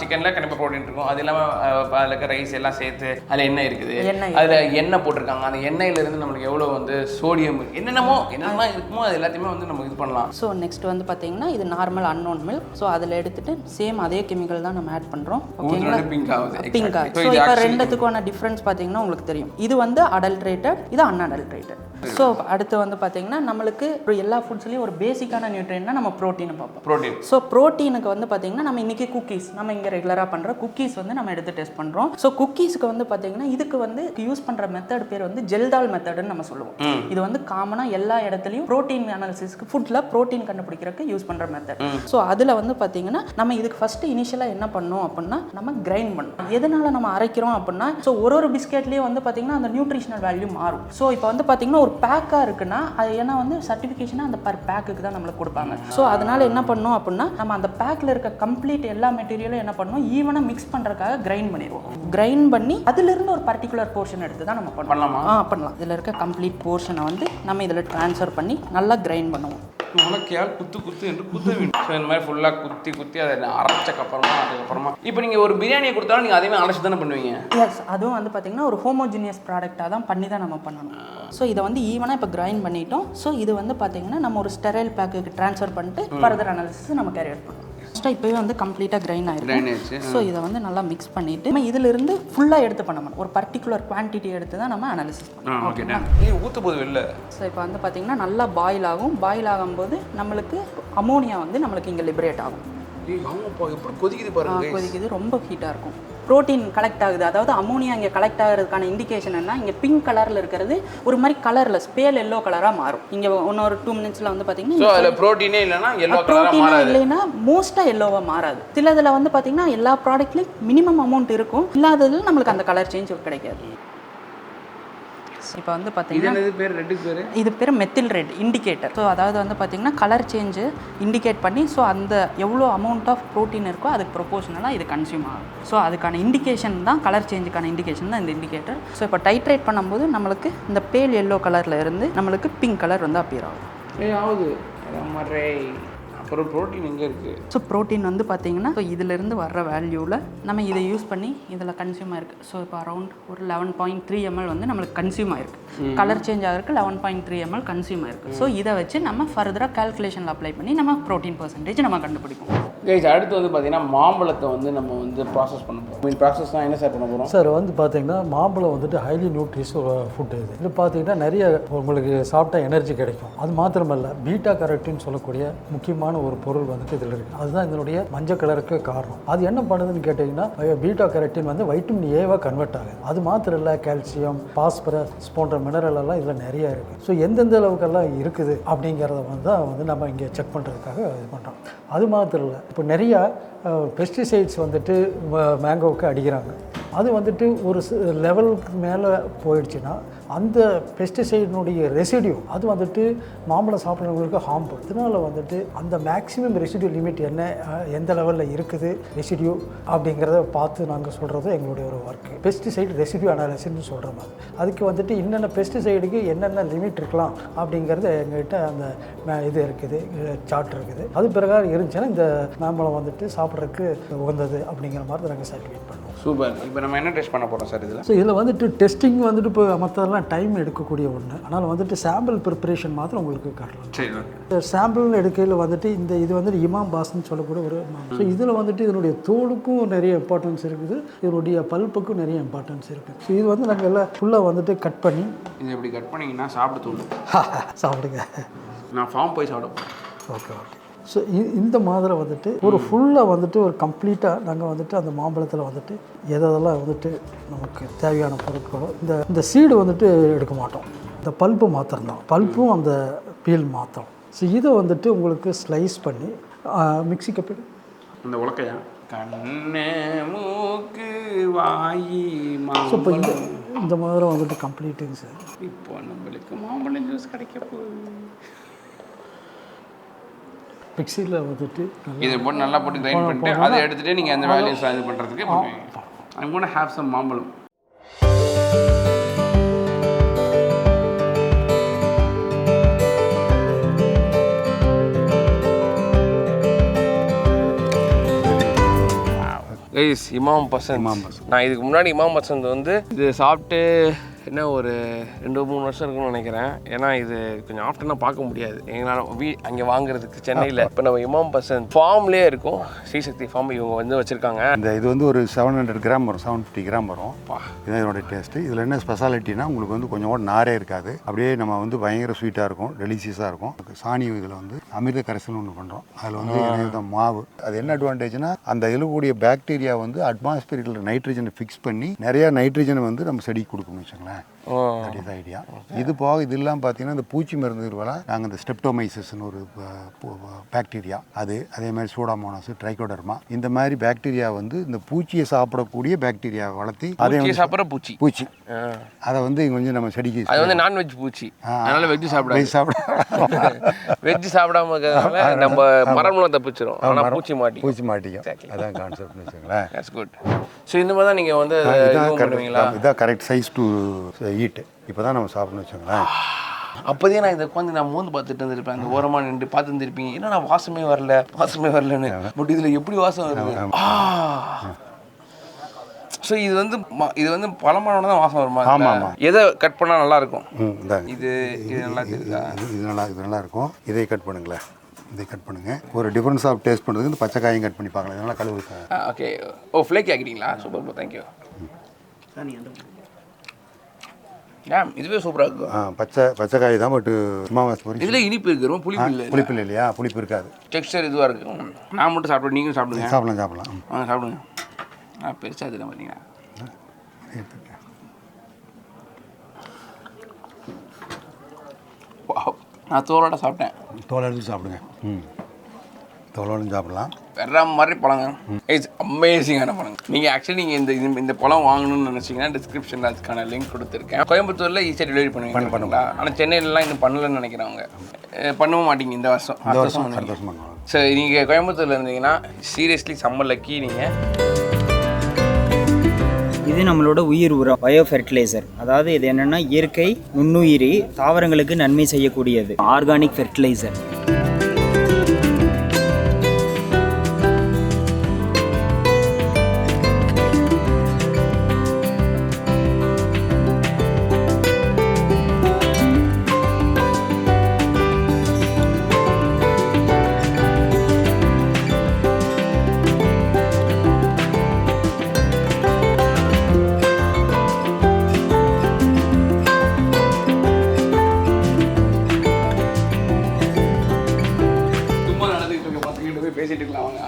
சிக்கனில் கண்டிப்பாக ப்ரோட்டீன் இருக்கும். அது இல்லாமல் அதில் இருக்க ரைஸ் எல்லாம் சேர்த்து அதில் எண்ணெய் இருக்குது, அதில் எண்ணெய் போட்டிருக்காங்க. அந்த எண்ணெயிலேருந்து நம்மளுக்கு எவ்வளோ வந்து சோடியம் என்னென்னலாம் இருக்குமோ அது எல்லாத்தையுமே வந்து நம்ம இது பண்ணலாம். ஸோ நெக்ஸ்ட் வந்து பார்த்தீங்கன்னா இது நார்மல் அன்னோன் மில்க். ஸோ அதில் எடுத்துட்டு சேம் அதே கெமிக்கல் தான் நம்ம ஆட் பண்ணுறோம். ஓகேங்களா? பிங்க் ஆகுது. பிங்க் ஆகுது. ஸோ இப்போ ரெண்டுத்துக்கான டிஃப்ரென்ஸ் பார்த்தீங்கன்னா உங்களுக்கு தெரியும். இது வந்து அடல்ட்ரேட்டட், இது அன்அடல்ட்ரேட்டட். ஸோ அடுத்து வந்து பார்த்தீங்கன்னா நம்மளுக்கு எல்லா ஃபுட்ஸ்லேயும் ஒரு பேசிக்கான நியூட்ரியன்ட்னா நம்ம ப்ரோட்டீனை பார்ப்போம். ப்ரோட்டீன். ஸோ ப்ரோட்டீனுக்கு வந்து பார்த்தீங்கன்னா நம்ம இன்றைக்கி குக்கீஸ், நம்ம இங்கே ரெகுலராக பண்ணுற குக்கீஸ் வந்து நம்ம எடுத்து டெஸ்ட் பண்ணுறோம். ஸோ குக்கீஸுக்கு வந்து பார்த்தீங்கன்னா இதுக்கு வந்து யூஸ் பண்ணுற மெத்தட் பேர் வந்து ஜெல்டால் மெத்தடுன்னு நம்ம சொல்லுவோம். இது வந்து காமனாக எல்லா இடத்துலையும் ப்ரோட்டீன் அனாலிசிஸ்க்கு ஃபுட்டில் ப்ரோட்டீன் கண்டுபிடிக்கிறதுக்கு யூஸ் பண்ணுற மெத்தட். ஸோ அதில் வந்து பார்த்தீங்கன்னா நம்ம இதுக்கு ஃபஸ்ட்டு இனிஷியலாக என்ன பண்ணோம் அப்படின்னா நம்ம கிரைண்ட் பண்ணோம். எதனால நம்ம அரைக்கிறோம் அப்படின்னா, ஸோ ஒரு பிஸ்கெட்லேயும் வந்து பார்த்தீங்கன்னா அந்த நியூட்ரிஷனல் வேல்யூ மாறும். ஸோ இப்போ வந்து பார்த்தீங்கன்னா ஒரு பேக்காக இருக்குன்னா அது ஏன்னா வந்து சர்டிஃபிகேஷனாக அந்த பர் பேக்குக்கு தான் நம்மளுக்கு கொடுப்பாங்க. ஸோ அதனால என்ன பண்ணோம் அப்படின்னா நம்ம அந்த பேக்கில் இருக்க கம்ப்ளீட் எல்லா மெட்டீரியலும் என்ன பண்ணோம், ஈவனாக மிக்ஸ் பண்ணுறதுக்காக கிரைண்ட் பண்ணிடுவோம். கிரைண்ட் பண்ணி அதிலிருந்து ஒரு பர்டிகுலர் போர்ஷன் எடுத்து தான் நம்ம பண்ணலாமா? பண்ணலாம். இதில் இருக்க கம்ப்ளீட் போர்ஷனை வந்து நம்ம இதில் ட்ரான்ஸ்ஃபர் பண்ணி நல்லா கிரைண்ட் பண்ணுவோம். உனக்கையால் குத்து என்று குத்த வேண்டும். ஸோ இந்த மாதிரி ஃபுல்லாக குத்தி அதை அரைச்சக்கப்புறமா அதுக்கப்புறமா இப்போ நீங்கள் ஒரு பிரியாணியை கொடுத்தாலும் நீங்கள் அதே மாதிரி அரைச்சி தானே பண்ணுவீங்க? எஸ், அதுவும் வந்து பார்த்தீங்கன்னா ஒரு ஹோமோஜினியஸ் ப்ராடக்டாக தான் பண்ணி தான் நம்ம பண்ணணும். ஸோ இதை வந்து ஈவனாக இப்போ கிரைண்ட் பண்ணிட்டோம். ஸோ இது வந்து பார்த்தீங்கன்னா நம்ம ஒரு ஸ்டெரைல் பேக்குக்கு ட்ரான்ஸ்ஃபர் பண்ணிட்டு ஃபர்தர் அனாலிசிஸ் நம்ம கேரி அவுட் பண்ணணும். ஃபஸ்ட்டாக இப்போவே வந்து கம்ப்ளீட்டாக கிரைண்ட் ஆகிருக்கு. ஸோ இதை வந்து நல்லா மிக்ஸ் பண்ணிவிட்டு நம்ம இதிலிருந்து ஃபுல்லாக எடுத்து பண்ண மாட்டோம். ஒரு பர்டிகுலர் குவான்டிட்டி எடுத்து தான் நம்ம அனாலிசிஸ் பண்ணணும். ஓகேங்களா? ஊற்ற போது இல்லை. ஸோ இப்போ வந்து பார்த்தீங்கன்னா நல்லா பாயில் ஆகும். பாயில் ஆகும்போது நம்மளுக்கு அமோனியா வந்து நம்மளுக்கு இங்கே லிபரேட் ஆகும். எப்படி கொதிக்குது பாருங்க. கொதிக்குது, ரொம்ப ஹீட்டாக இருக்கும். ப்ரோட்டீன் கலெக்ட் ஆகுது, அதாவது அமோனியா இங்கே கலெக்ட் ஆகிறதுக்கான இண்டிகேஷன் என்ன, இங்கே பிங்க் கலரில் இருக்கிறது ஒரு மாதிரி கலரில் ஸ்பேல் எல்லோ கலராக மாறும். இங்கே இன்னொரு 2 மினிட்ஸில் வந்து பார்த்தீங்கன்னா ப்ரோட்டீனே இல்லைன்னா ப்ரோட்டீனே இல்லைன்னா மோஸ்ட்டாக எல்லோவாக மாறாது. சிலதில் வந்து பார்த்தீங்கன்னா எல்லா ப்ராடக்ட்லேயும் மினிமம் அமௌண்ட் இருக்கும், இல்லாததில் நம்மளுக்கு அந்த கலர் சேஞ்ச் கிடைக்காது. இப்போ வந்து பார்த்தீங்கன்னா இது பேர் மெத்தில் ரெட் இண்டிகேட்டர். ஸோ அதாவது வந்து பார்த்தீங்கன்னா கலர் சேஞ்சு இண்டிகேட் பண்ணி ஸோ அந்த எவ்வளோ அமௌண்ட் ஆஃப் ப்ரோட்டீன் இருக்கோ அதுக்கு ப்ரொபோஷனலாக இது கன்சியூம் ஆகும். ஸோ அதுக்கான இண்டிகேஷன் தான், கலர் சேஞ்சுக்கான இண்டிகேஷன் தான் இந்த இண்டிகேட்டர். ஸோ இப்போ டைட்ரேட் பண்ணும்போது நம்மளுக்கு இந்த பேல் எல்லோ கலரில் இருந்து நம்மளுக்கு பிங்க் கலர் வந்து அப்பியர் ஆகுது. அப்புறம் ப்ரோட்டீன் எங்கே இருக்குது? ஸோ ப்ரோட்டீன் வந்து பார்த்தீங்கன்னா ஸோ இதிலிருந்து வர்ற வேல்யூவில் நம்ம இதை யூஸ் பண்ணி இதில் கன்சியூம் ஆயிருக்கு. ஸோ இப்போ அரௌண்ட் ஒரு 11.3 ml வந்து நம்மளுக்கு கன்சியூம் ஆயிருக்கு. கலர் சேஞ்ச் ஆகிருக்கு, 11.3 ml கன்சியூம் ஆயிருக்கு. ஸோ இதை வச்சு நம்ம ஃபர்தராக கால்குலேஷனில் அப்ளை பண்ணி நம்ம ப்ரோட்டீன் பர்சன்டேஜ் நம்ம கண்டுபிடிப்போம். அடுத்து வந்து பார்த்தீங்கன்னா மாம்பழத்தை வந்து நம்ம வந்து ப்ராசஸ் பண்ண போகிறோம். ப்ராசஸ் தான் என்ன சார் பண்ண போகிறோம்? சார் வந்து பார்த்தீங்கன்னா மாம்பழம் வந்துட்டு ஹைலி நியூட்ரிஷ் ஃபுட். இது பார்த்தீங்கன்னா நிறைய உங்களுக்கு சாப்பிட்டா எனர்ஜி கிடைக்கும். அது மாத்திரமல்ல, பீட்டா கரோட்டின் சொல்லக்கூடிய முக்கியமான ஒரு பொருள் வந்துட்டு இதில் இருக்குது. அதுதான் இதனுடைய மஞ்சள் கலருக்கு காரணம். அது என்ன பண்ணுதுன்னு கேட்டிங்கன்னா பீட்டா கரோட்டின் வந்து வைட்டமின் ஏவாக கன்வெர்ட் ஆகுது. அது மாத்திரம் இல்லை, கால்சியம், பாஸ்பரஸ் போன்ற மினரல் எல்லாம் இதில் நிறைய இருக்குது. ஸோ எந்தெந்த அளவுக்கெல்லாம் இருக்குது அப்படிங்கிறத வந்து நம்ம இங்கே செக் பண்ணுறதுக்காக இது பண்ணுறோம். அது மாத்திரம் இல்லை, இப்போ நிறையா பெஸ்டிசைட்ஸ் வந்துட்டு மேங்கோவுக்கு அடிக்கிறாங்க. அது வந்துட்டு ஒரு லெவலுக்கு மேலே போயிடுச்சுன்னா அந்த பெஸ்டிசைடினுடைய ரெசிடியூ அது வந்துட்டு மாம்பழம் சாப்பிட்றவங்களுக்கு ஹார்ம்ஃபுல். அதனால் வந்துட்டு அந்த மேக்ஸிமம் ரெசிடியூ லிமிட் என்ன, எந்த லெவலில் இருக்குது ரெசிடியூ அப்படிங்கிறத பார்த்து நாங்கள் சொல்கிறது எங்களுடைய ஒரு ஒர்க்கு. பெஸ்டிசைடு ரெசிடியூ அனாலிசிஸ்ன்னு சொல்கிற மாதிரி அதுக்கு வந்துட்டு என்னென்ன பெஸ்டிசைடுக்கு என்னென்ன லிமிட் இருக்கலாம் அப்படிங்கிறது எங்கள்கிட்ட அந்த இது இருக்குது, சார்ட் இருக்குது. அது பிரகாரம் இருந்துச்சுன்னா இந்த மாம்பழம் வந்துட்டு சாப்பிட்றதுக்கு உகந்தது அப்படிங்கிற மாதிரி நாங்கள் சர்டிஃபிகேட் பண்ணுவோம். சூப்பர். இப்போ நம்ம என்ன டெஸ்ட் பண்ண போகிறோம் சார் இதில்? ஸோ இதில் வந்துட்டு டெஸ்டிங் வந்துட்டு இப்போ மற்றதெல்லாம் டைம் எடுக்கக்கூடிய ஒன்று. அதனால் வந்துட்டு சாம்பிள் ப்ரிப்பரேஷன் மாத்திரம் உங்களுக்கு காட்டலாம். சரி. இந்த சாம்பிள் எடுக்கையில் வந்துட்டு இது வந்துட்டு இமாம் பாஸ்ன்னு சொல்லக்கூடிய ஒரு ஸோ இதில் வந்துட்டு இதனுடைய தோலுக்கும் நிறைய இம்பார்ட்டன்ஸ் இருக்குது, இதனுடைய பல்ப்புக்கும் நிறைய இம்பார்ட்டன்ஸ் இருக்குது. ஸோ இது வந்து நாங்கள் எல்லாம் ஃபுல்லாக வந்துட்டு கட் பண்ணி இது எப்படி கட் பண்ணிங்கன்னா சாப்பிட தோணும். சாப்பிடுங்க. நான் ஃபார்ம் போய் சாப்பிடுவேன். Okay okay. ஸோ இந்த மாதிரி வந்துட்டு ஒரு ஃபுல்லாக வந்துட்டு ஒரு கம்ப்ளீட்டாக நாங்கள் வந்துட்டு அந்த மாம்பழத்தில் வந்துட்டு எதெல்லாம் வந்துட்டு நமக்கு தேவையான பொருட்களோ இந்த சீடு வந்துட்டு எடுக்க மாட்டோம், இந்த பல்ப்பு மாத்திரம்தான், பல்ப்பும் அந்த பீல் மாத்திரம். ஸோ இதை வந்துட்டு உங்களுக்கு ஸ்லைஸ் பண்ணி மிக்ஸி கப்பு இந்த உலக்கையா கண்ணு மூக்கு வாயி ஸோ இப்போ மாம்பழம். இந்த மாதிரி வந்துட்டு கம்ப்ளீட்டுங்க சார். இப்போ நம்மளுக்கு மாம்பழம் ஜூஸ் கிடைக்க போகுது. மிக்ஸியில் வந்துட்டு இதை போட்டு நல்லா போட்டு கிரைண்ட் பண்ணிட்டு அதை எடுத்துகிட்டு நீங்கள் அந்த வேலையை இது பண்ணுறதுக்கு I'm gonna have some மாம்பழம். கைஸ் இமாம் பசந்த். நான் இதுக்கு முன்னாடி இமாம் பசந்த் வந்து இது சாப்பிட்டு என்ன ஒரு 2-3 வருஷம் இருக்குன்னு நினைக்கிறேன். ஏன்னா இது கொஞ்சம் ஆஃப்டர்னாக பார்க்க முடியாது எங்களால் அங்கே வாங்குறதுக்கு சென்னையில். இப்போ நம்ம இமாம் பசந்த் ஃபார்ம்லேயே இருக்கும், ஸ்ரீசக்தி ஃபார்ம் இவங்க வந்து வச்சுருக்காங்க. இது வந்து ஒரு 700 கிராம் வரும், 750 கிராம் வரும். இதுதான் இதோட டேஸ்ட்டு. இதில் என்ன ஸ்பெஷாலிட்டினா உங்களுக்கு வந்து கொஞ்சம் கூட நாரே இருக்காது, அப்படியே நம்ம வந்து பயங்கர ஸ்வீட்டாக இருக்கும், டெலிஷியஸாக இருக்கும். சாணி இதில் வந்து அமிர்த கரைசல் ஒன்று பண்ணுறோம், அதில் வந்து மாவு. அது என்ன அட்வான்டேஜ்னா அந்த இருக்கக்கூடிய பாக்டீரியா வந்து அட்மாஸ்பியரில் நைட்ரஜனை ஃபிக்ஸ் பண்ணி நிறையா நைட்ரஜனை வந்து நம்ம செடிக்கு கொடுக்கணும்னு வச்சுங்களேன். That is idea. இது போக இதெல்லாம் பார்த்தீங்கன்னா இந்த பூச்சி மருந்துகளாக நாங்கள் இந்த ஸ்டெப்டோமைசஸ்ன்னு ஒரு பாக்டீரியா, அது அதே மாதிரி சூடாமோனாஸ், ட்ரைகோடர்மா, இந்த மாதிரி பாக்டீரியா வந்து இந்த பூச்சியை சாப்பிடக்கூடிய பாக்டீரியா வளர்த்தி அதே சாப்பிட்ற பூச்சி அதை வந்து கொஞ்சம் நம்ம செடிக்கு அது வந்து நான்வெஜ் பூச்சி, அதனால வெஜ் சாப்பிட வெஜ் சாப்பிடாம இருக்கிறதுனால நம்ம மரம்லாம் தப்பிச்சிடும், ஆனால் பூச்சி மாட்டிக்கும். அதான் கான்செப்ட்னு வச்சுங்களேன். That's good. ஸோ இந்த மாதிரி தான் நீங்கள் வந்து இதான் கரெக்ட் சைஸ் டு ஈட். இப்போ தான் நம்ம சாப்பிடணும்னு வச்சுங்களேன். அப்போதே நான் இதை உட்காந்து நான் மூந்து பார்த்துட்டு இருந்திருப்பேன், அந்த ஓரமாக நின்று பார்த்து இருந்திருப்பீங்க, ஏன்னா நான் வாசமே வரலன்னு. பட் இதில் எப்படி வாசம் வருது. ஸோ இது வந்து பழமான தான் வாசம் வருமா? ஆமாம். எதை கட் பண்ணால் நல்லா இருக்கும்? இது நல்லா தெரியுதா? இது நல்லா இருக்கும். இதை கட் பண்ணுங்களேன், இதை கட் பண்ணுங்க. ஒரு டிஃபரன்ஸ் ஆஃப் டேஸ்ட் பண்ணுறதுக்கு இந்த பச்சை காயும் கட் பண்ணி பார்க்கலாம். இதனால் கழுவு. ஓகே. ஓ, ஃப்ளேக் ஆக்கிட்டீங்களா? Super, thank you. இதுவே சூப்பராக இருக்கும். பச்சை காய் தான், பட் இதில் இனிப்பு இருக்கு, ரொம்ப புளிப்பு இல்லை இல்லையா? புளிப்பு இருக்காது, டெக்ஸ்டர் இதுவாக இருக்கும். நான் மட்டும் சாப்பிடுவேன், நீங்களும் சாப்பிடுங்க. சாப்பிடலாம். சாப்பிடுங்க. பெருசாக இதில் பார்த்தீங்கன்னா நான் தோலோட சாப்பிட்டேன். தோலை எடுத்து சாப்பிடுங்க. தோலோடு சாப்பிடலாம். வேற மாதிரி பழங்க. இட்ஸ் அமேசிங்கான பழங்க. நீங்கள் ஆக்சுவலி நீங்கள் இந்த பழம் வாங்கணும்னு நினச்சிங்கன்னா டிஸ்கிரிப்ஷனில் அதுக்கான லிங்க் கொடுத்துருக்கேன். கோயம்புத்தூரில் ஈஸியாக டெலிவரி பண்ணுவீங்களா? ஆனால் சென்னையிலலாம் இன்னும் பண்ணலன்னு நினைக்கிறவங்க பண்ணவும் மாட்டீங்க. இந்த வருஷம் அடுத்த வருஷம் சரி, நீங்கள் கோயம்புத்தூரில் இருந்தீங்கன்னா சீரியஸ்லி செம்ம லக்கி நீங்கள். இது நம்மளோட உயிர் உரம், பயோ ஃபெர்டிலைசர். அதாவது இது என்னென்னா இயற்கை நுண்ணுயிரி தாவரங்களுக்கு நன்மை செய்யக்கூடியது, ஆர்கானிக் ஃபெர்டிலைசர்.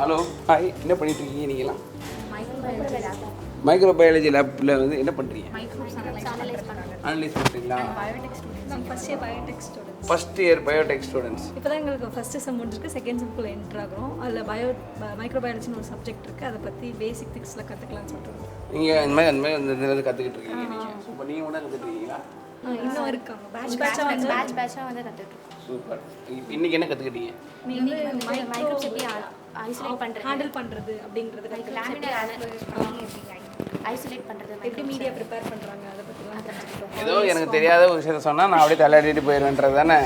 Hello, hi. என்ன பண்ணிட்டு இருக்கீங்க நீங்களாம்? மைக்ரோபயாலஜி லேப்ல வந்து என்ன பண்ணுறீங்க? அனலைஸ் பண்ணுறீங்களா? First year Biotech students. இப்போ தான் எங்களுக்கு ஃபர்ஸ்ட் செம் முடிஞ்சிருக்கு, செகண்ட் செம்க்குள்ளே என்ட்ரு ஆகிறோம். அதில் மைக்ரோபயாலஜின்னு ஒரு சப்ஜெக்ட் இருக்குது, அதை பற்றி பேசிக் திங்ஸ்லாம் கற்றுக்கலாம்னு சொல்லிட்டு. நீங்கள் அந்த மாதிரி இந்த இதில் கற்றுக்கிட்டு இருக்கீங்க நீங்கள். இப்போ நீங்கள் மட்டும் கற்றுட்டு இருக்கீங்களா? இன்னும் இருக்காங்க பேட்சாக வந்து கற்றுக்கிட்டு. சூப்பர். இன்னைக்கு என்ன கற்றுக்கிட்டீங்க? மைக்ரோப்ஸ் எப்படி ஐசோலேட் பண்ணுறது, ஹேண்டில் பண்ணுறது அப்படிங்கிறது. ஐசோலேட் பண்ணுறது, எப்படி மீடியா ப்ரிப்பேர் பண்ணுறாங்க அதை பற்றிலாம் தெரிஞ்சுக்கிட்டோம். ஏதோ எனக்கு தெரியாத ஒரு விஷயத்த சொன்னால் நான் அப்படியே தலையாடிட்டு போயிடுவேன்றது தானே.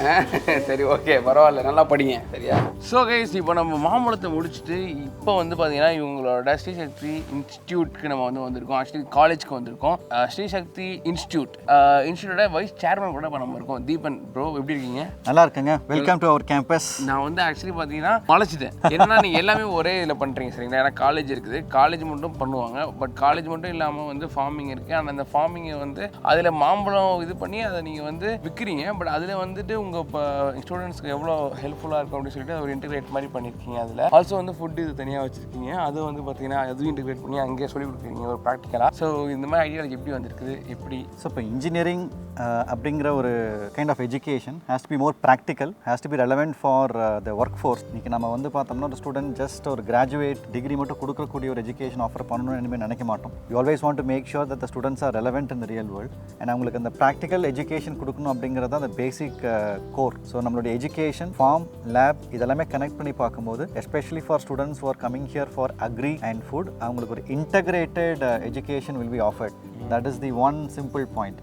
சரி, ஓகே, பரவாயில்ல, நல்லா படிங்க, சரியா? ஸோ கைஸ், இப்போ நம்ம மாம்பழத்தை முடிச்சுட்டு இப்போ வந்து பார்த்தீங்கன்னா இவங்களோட ஸ்ரீசக்தி இன்ஸ்டியூட்க்கு நம்ம வந்திருக்கோம். ஆக்சுவலி காலேஜ்க்கு வந்திருக்கோம். ஸ்ரீசக்தி இன்ஸ்டியூட்டோட வைஸ் சேர்மன் கூட இப்போ நம்ம இருக்கோம். தீபன் ப்ரோ, எப்படி இருக்கீங்க? நல்லா இருக்குங்க. Welcome to our campus. நான் வந்து ஆக்சுவலி பார்த்தீங்கன்னா மலைச்சிட்டேன். என்னன்னா நீங்கள் எல்லாமே ஒரே இதில் பண்ணுறீங்க, சரிங்களா? ஏன்னா காலேஜ் இருக்குது, காலேஜ் மட்டும் பண்ணுவாங்க. பட் காலேஜ் மட்டும் இல்லாமல் வந்து ஃபார்மிங் இருக்குது. ஆனால் அந்த ஃபார்மிங்கை வந்து அதில் மாம்பழம் இது பண்ணி அதை நீங்கள் வந்து விற்கிறீங்க. பட் அதில் வந்துட்டு உங்கள் இப்போ ஸ்டூடெண்ட்ஸ்க்கு எவ்வளோ ஹெல்ப்ஃபுல்லாக இருக்கும் அப்படின்னு சொல்லிட்டு ஒரு இன்டிகிரேட் மாதிரி பண்ணியிருக்கீங்க. அதில் ஆல்சோ வந்து ஃபுட் இது தனியாக வச்சுருக்கீங்க. அது வந்து பார்த்தீங்கன்னா அதுவும் இன்டிகிரேட் பண்ணி அங்கேயே சொல்லிக் கொடுக்குறீங்க ஒரு ப்ராக்டிக்கலாக. ஸோ இந்த மாதிரி ஐடியாலஜி எப்படி வந்திருக்குது, எப்படி? ஸோ இப்போ இன்ஜினியரிங் அப்படிங்கிற ஒரு kind of education has to be more practical, has to be relevant for the work force. இன்றைக்கி நம்ம வந்து பார்த்தோம்னா ஒரு ஸ்டூடெண்ட் ஜஸ்ட் ஒரு கிராஜுவேட் டிகிரி மட்டும் கொடுக்கக்கூடிய ஒரு எஜுகேஷன் ஆஃபர் பண்ணணும்னு இனிமேல் நினைக்க மாட்டோம். You always want to make sure that the students are relevant in the real world. And அவங்களுக்கு அந்த ப்ராக்டிக்கல் எஜுகேஷன் கொடுக்கணும் அப்படிங்கிறது அந்த பேசிக் கோர். ஸோ நம்மளுடைய எஜுகேஷன், ஃபார்ம், லேப் இதெல்லாமே கனெக்ட் பண்ணி பார்க்கும்போது especially for students who are coming here for agri and food, அவங்களுக்கு ஒரு integrated education will be offered. That is the one simple point.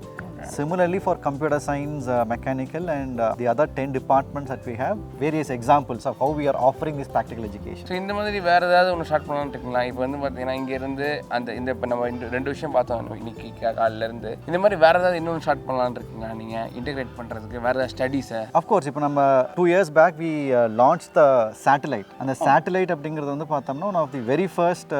Similarly for computer science, mechanical and the other 10 departments that we have, various examples of how we are offering this practical education. So இந்த மாதிரி வேறு ஏதாவது ஒன்று start பண்ணலான்னு இருக்குங்களா? இப்போ வந்து பார்த்தீங்கன்னா இங்கேருந்து இப்போ நம்ம ரெண்டு விஷயம் பார்த்தோம் இன்னைக்கு காலிலேருந்து. இந்த மாதிரி வேறு ஏதாவது இன்னொன்று ஸ்டார்ட் பண்ணலான்னு இருக்குங்களா நீங்கள் இன்டெகிரேட் பண்ணுறதுக்கு வேறு ஏதாவது ஸ்டடீஸை? அஃப்கோர்ஸ் இப்போ நம்ம 2 years back we launched the satellite. அந்த சேட்டலைட் அப்படிங்கிறது வந்து பார்த்தோம்னா one of the very first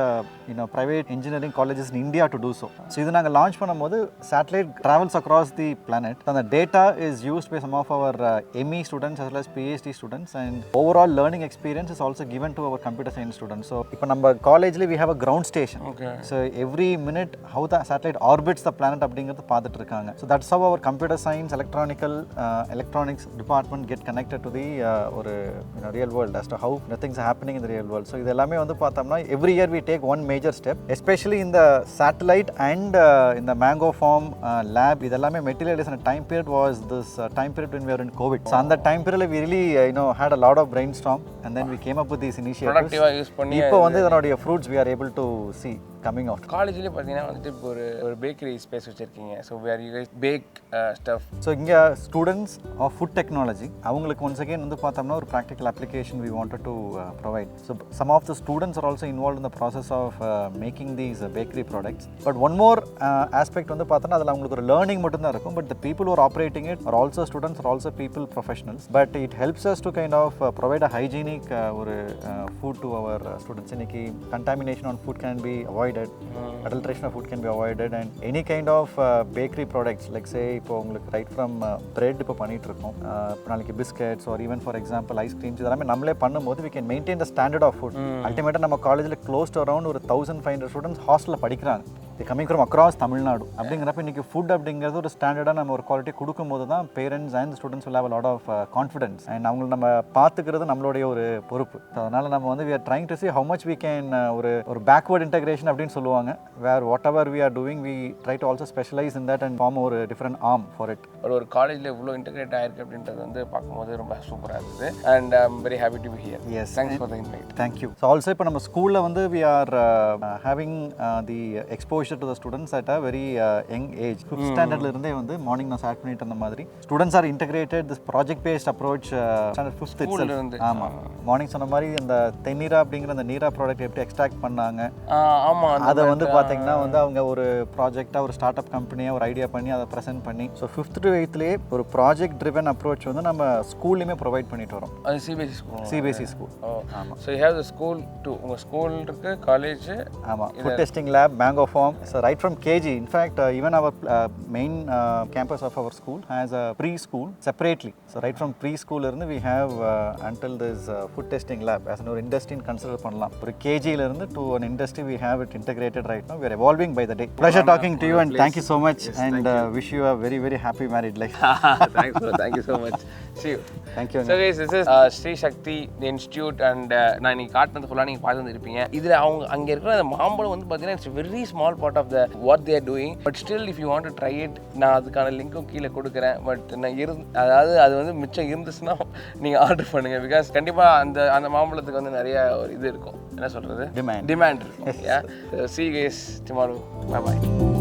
private engineering colleges in India to do so. So இது நாங்கள் லான்ச் பண்ணும்போது satellite travels across the planet. And the data is used by some of our ME students as well as PhD students, and overall learning experience is also given to our computer science students. So இப்போ நம்ம காலேஜ்ல we have a ground station. Okay. So every minute how the satellite orbits the planet அப்படிங்கிறது பார்த்துட்டு இருக்காங்க. So that's how our computer science, electronics department get connected to the ஒரு real world as to how things are happening in the real world. So இது எல்லாமே வந்து பார்த்தோம்னா every year we take one major step, especially in the satellite and in the mango farm lab. இதெல்லாமே materialized in a time period was this time period when we were in COVID. So on that time period we really had a lot of brainstorm and then we came up with these initiatives. Productive use பண்ணி இப்போ வந்து இதனுடைய fruits we are able to see coming out. காலேஜ்லேயே பார்த்தீங்கன்னா வந்துட்டு இப்போ ஒரு bakery space வச்சுருக்கீங்க. So where you guys bake stuff. So இங்கே ஸ்டூடெண்ட்ஸ் ஆஃப் ஃபுட் டெக்னாலஜி அவங்களுக்கு ஒன்ஸ் அகேன் வந்து பார்த்தோம்னா ஒரு practical application we wanted to provide. So some of the students are also involve in the process of making these bakery products. But one more aspect வந்து பார்த்தோன்னா அதில் அவங்களுக்கு ஒரு learning மட்டும்தான் இருக்கும். But the people are operating it are also students are also people professionals. But it helps us to kind of provide a hygienic ஒரு food to our students. இன்னைக்கு contamination on food can be avoided, adulteration of food can be avoided, and any kind of bakery products like say இப்போ உங்களுக்கு right from bread இப்போ பண்ணிட்டு இருக்கோம், இப்போ நாளைக்கு biscuits R even for example ice creams இதெல்லாமே நம்மளே பண்ணும்போது we can maintain the standard of food. அல்டிமேட்டாக நம்ம காலேஜில் க்ளோஸ் டு அரௌண்ட் ஒரு 1500 ஸ்டூடெண்ட்ஸ் ஹாஸ்டலில் படிக்கிறாங்க. இது கம்மிங் ஃப்ரம் அக்ராஸ் தமிழ்நாடு. அப்படிங்கிறப்ப இன்றைக்கி ஃபுட் அப்படிங்கிறது ஒரு ஸ்டாண்டர்டாக நம்ம ஒரு குவாலிட்டி கொடுக்கும்போது தான் parents and students will have a lot of confidence, and அவங்களை நம்ம பார்த்துக்கிறது நம்மளுடைய ஒரு பொறுப்பு. அதனால் நம்ம வந்து we are trying to see how much we can ஒரு backward integration அப்படின்னு சொல்லுவாங்க, where whatever we are doing we try to also specialize in that and form ஒரு different arm for it. ஒரு காலேஜில் இவ்வளோ இன்டெகிரேட் ஆயிருக்கு அப்படின்றது வந்து பார்க்கும்போது ரொம்ப சூப்பராக இருந்தது. And I am very happy to be here. Yes, thanks for the invite. Thank you. So also இப்போ நம்ம ஸ்கூலில் வந்து we are having the exposure to the students at a very young age. 5th standardல இருந்தே வந்து மார்னிங் நான் start பண்ணிட்டு இருந்த மாதிரி students are integrated this project paste approach standard 5th itself. ஆமாம், மார்னிங் சொன்ன மாதிரி இந்த தென்னீரா அப்படிங்கிற அந்த நீரா ப்ராடக்ட் எப்படி எக்ஸ்ட்ராக்ட் பண்ணாங்க, ஆமாம், அதை வந்து பார்த்தீங்கன்னா வந்து அவங்க ஒரு ப்ராஜெக்டாக ஒரு ஸ்டார்ட் அப் கம்பெனியாக ஒரு ஐடியா பண்ணி அதை ப்ரெசென்ட் பண்ணி ஸோ 5th to 8thலேயே ஒரு ப்ராஜெக்ட் ட்ரிவன் அப்ரோச் வந்து நம்ம ஸ்கூல்லையுமே ப்ரொவைட் பண்ணிட்டு வரோம். அது சிபிஎஸ்சி ஸ்கூல். CBSE school. ஆமாம். So you have the school to உங்கள் ஸ்கூல் இருக்குது, காலேஜ். ஆமாம், food testing lab, mango farm. So right from KG, in fact even our main campus of our school has a preschool separately. So right from ப்ரீ ஸ்கூல்லேருந்து we have until this food testing lab as ஒரு இண்டஸ்ட்ரின்னு consider பண்ணலாம். ஒரு கேஜியிலேருந்து to an industry we have it integrated right now. We are evolving by the day. Pleasure talking to you and thank you so much. Yes, and wish you a very very happy married life. Thanks bro, thank you so much. See you. Thank you. So guys, this is Sri Shakti Institute and நான் இன்னைக்கு காட்டுனது ஃபுல்லாக நீங்கள் பார்த்துருந்துருப்பீங்க. இதில் அவங்க அங்கே இருக்கிற அந்த மாம்பழம் வந்து பார்த்தீங்கன்னா it's very small part of the what they are doing. But still if you want to try it, நான் அதுக்கான லிங்க்கும் கீழே கொடுக்குறேன். பட் நான் அதாவது அது வந்து மிச்சம் இருந்துச்சுன்னா நீங்கள் ஆர்டர் பண்ணுங்கள். பிகாஸ் கண்டிப்பாக அந்த மாம்பழத்துக்கு வந்து நிறைய ஒரு இது இருக்கும், என்ன சொல்கிறது, டிமாண்ட் இருக்கும். See you guys tomorrow. Bye bye.